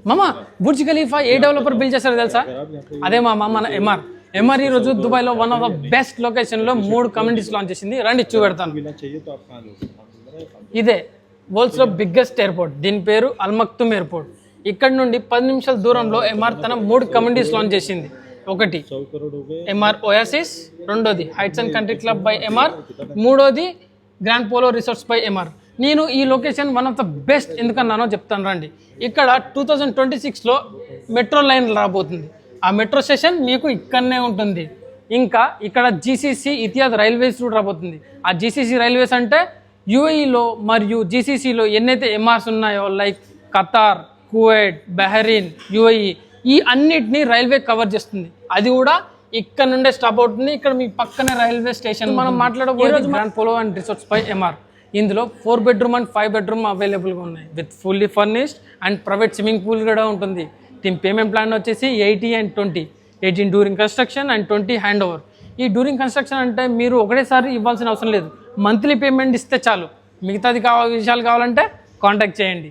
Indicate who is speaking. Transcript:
Speaker 1: మామ Burj Khalifa ఏ developer build చేశారో తెలుసా? అదే మా మన ఎంఆర్ ఈ రోజు దుబాయ్లో వన్ ఆఫ్ ద బెస్ట్ లొకేషన్లో 3 కమ్యూనిటీస్ లాంచ్ చేసింది. రండి చూపెడతాను. ఇదే వరల్డ్స్లో బిగ్గెస్ట్ ఎయిర్పోర్ట్, దీని పేరు అల్ మక్తుమ్ ఎయిర్పోర్ట్. ఇక్కడ నుండి 10 నిమిషాల దూరంలో ఎంఆర్ తన 3 కమ్యూనిటీస్ లాంచ్ చేసింది. ఒకటి ఎంఆర్ ఓయాసిస్, రెండోది heights and country club by MR, మూడోది grand polo resorts by MR. నేను ఈ location one of the best ఎందుకన్నానో చెప్తాను రండి. ఇక్కడ 2026లో మెట్రో లైన్ రాబోతుంది. ఆ మెట్రో స్టేషన్ మీకు ఇక్కడనే ఉంటుంది. ఇంకా ఇక్కడ జీసీసీ ఇతిహాద్ రైల్వేస్ రూట్ రాబోతుంది. ఆ జీసీసీ రైల్వేస్ అంటే యూఏఈలో మరియు జీసీసీలో ఎన్నైతే ఎంఆర్స్ ఉన్నాయో like Qatar, Kuwait, Bahrain, UAE, ఈ అన్నిటినీ రైల్వే కవర్ చేస్తుంది. అది కూడా ఇక్కడ నుండే స్టాప్ అవుతుంది. ఇక్కడ మీ పక్కనే రైల్వే స్టేషన్. మనం మాట్లాడబోయేది grand polo and resorts by MR. ఇందులో 4 బెడ్రూమ్ అండ్ 5 బెడ్రూమ్ అవైలబుల్గా ఉన్నాయి with fully furnished and private swimming pool కూడా ఉంటుంది. దీని పేమెంట్ ప్లాన్ వచ్చేసి 80 and 20, 18 during construction and 20 hand over. ఈ డ్యూరింగ్ కన్స్ట్రక్షన్ అంటే మీరు ఒకటేసారి ఇవ్వాల్సిన అవసరం లేదు, మంత్లీ పేమెంట్ ఇస్తే చాలు. మిగతాది విషయాలు కావాలంటే కాంటాక్ట్ చేయండి.